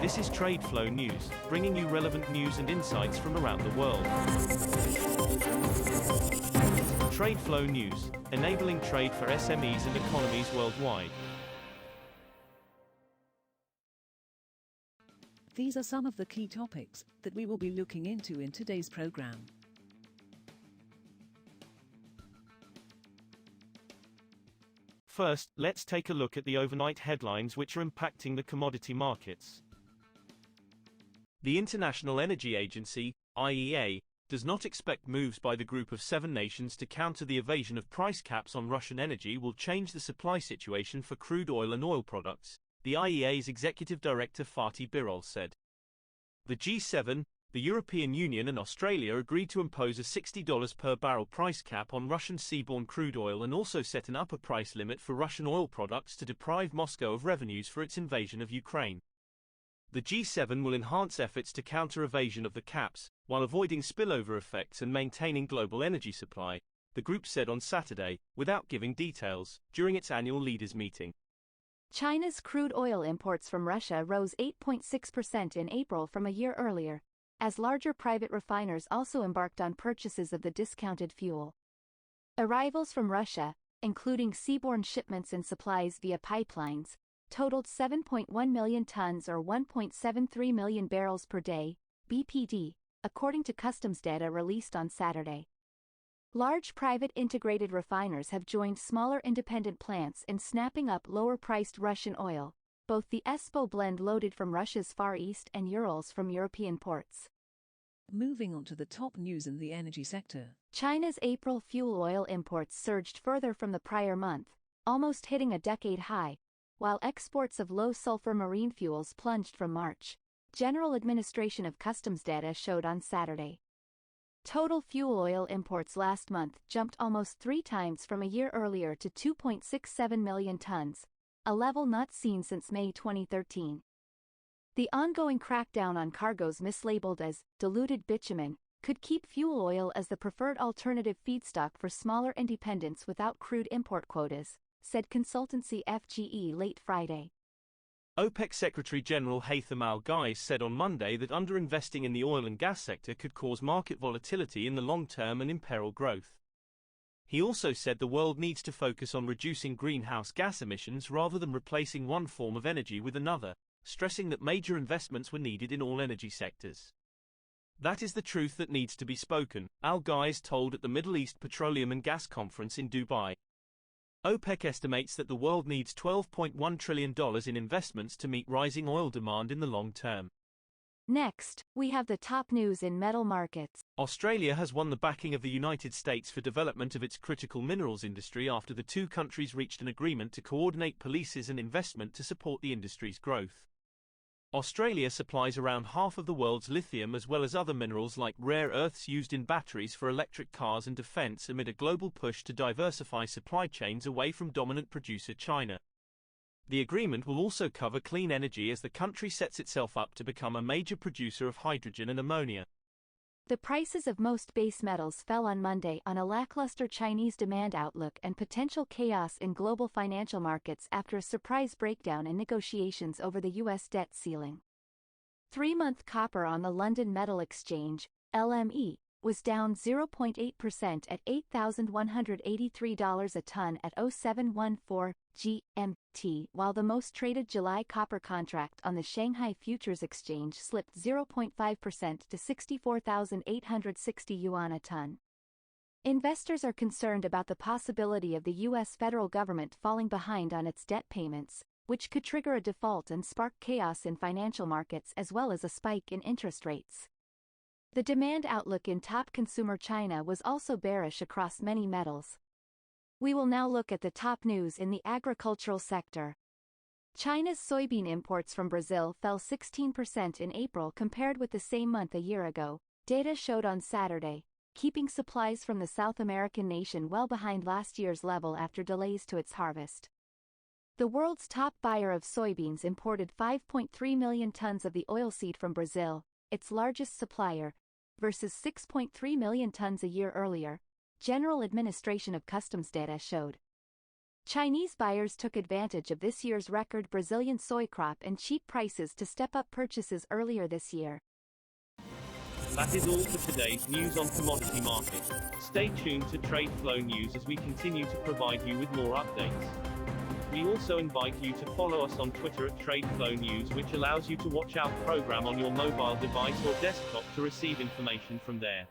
This is TradeFlow News, bringing you relevant news and insights from around the world. TradeFlow News, enabling trade for SMEs and economies worldwide. These are some of the key topics that we will be looking into in today's program. First, let's take a look at the overnight headlines which are impacting the commodity markets. The International Energy Agency, IEA, does not expect moves by the Group of 7 nations to counter the evasion of price caps on Russian energy will change the supply situation for crude oil and oil products, the IEA's Executive Director Fatih Birol said. The G7, the European Union and Australia agreed to impose a $60 per barrel price cap on Russian seaborne crude oil and also set an upper price limit for Russian oil products to deprive Moscow of revenues for its invasion of Ukraine. The G7 will enhance efforts to counter evasion of the caps, while avoiding spillover effects and maintaining global energy supply, the group said on Saturday, without giving details, during its annual leaders' meeting. China's crude oil imports from Russia rose 8.6% in April from a year earlier, as larger private refiners also embarked on purchases of the discounted fuel. Arrivals from Russia, including seaborne shipments and supplies via pipelines, totaled 7.1 million tons or 1.73 million barrels per day, BPD, according to customs data released on Saturday. Large private integrated refiners have joined smaller independent plants in snapping up lower-priced Russian oil, both the ESPO blend loaded from Russia's Far East and Urals from European ports. Moving on to the top news in the energy sector. China's April fuel oil imports surged further from the prior month, almost hitting a decade high, while exports of low-sulfur marine fuels plunged from March, General Administration of Customs data showed on Saturday. Total fuel oil imports last month jumped almost 3 times from a year earlier to 2.67 million tons, a level not seen since May 2013. The ongoing crackdown on cargoes mislabeled as diluted bitumen could keep fuel oil as the preferred alternative feedstock for smaller independents without crude import quotas, said consultancy FGE late Friday. OPEC Secretary General Haytham Al-Ghais said on Monday that underinvesting in the oil and gas sector could cause market volatility in the long term and imperil growth. He also said the world needs to focus on reducing greenhouse gas emissions rather than replacing one form of energy with another, stressing that major investments were needed in all energy sectors. That is the truth that needs to be spoken, Al-Ghais told at the Middle East Petroleum and Gas Conference in Dubai. OPEC estimates that the world needs $12.1 trillion in investments to meet rising oil demand in the long term. Next, we have the top news in metal markets. Australia has won the backing of the United States for development of its critical minerals industry after the two countries reached an agreement to coordinate policies and investment to support the industry's growth. Australia supplies around half of the world's lithium as well as other minerals like rare earths used in batteries for electric cars and defense amid a global push to diversify supply chains away from dominant producer China. The agreement will also cover clean energy as the country sets itself up to become a major producer of hydrogen and ammonia. The prices of most base metals fell on Monday on a lackluster Chinese demand outlook and potential chaos in global financial markets after a surprise breakdown in negotiations over the U.S. debt ceiling. 3-month copper on the London Metal Exchange, LME, was down 0.8% at $8,183 a ton at 0714 GMT, while the most traded July copper contract on the Shanghai Futures Exchange slipped 0.5% to 64,860 yuan a ton. Investors are concerned about the possibility of the U.S. federal government falling behind on its debt payments, which could trigger a default and spark chaos in financial markets as well as a spike in interest rates. The demand outlook in top consumer China was also bearish across many metals. We will now look at the top news in the agricultural sector. China's soybean imports from Brazil fell 16% in April compared with the same month a year ago, data showed on Saturday, keeping supplies from the South American nation well behind last year's level after delays to its harvest. The world's top buyer of soybeans imported 5.3 million tons of the oilseed from Brazil, its largest supplier, versus 6.3 million tons a year earlier, General Administration of Customs data showed. Chinese buyers took advantage of this year's record Brazilian soy crop and cheap prices to step up purchases earlier this year. That is all for today's news on commodity markets. Stay tuned to TradeFlow News as we continue to provide you with more updates. We also invite you to follow us on Twitter at TradeFlow News, which allows you to watch our program on your mobile device or desktop to receive information from there.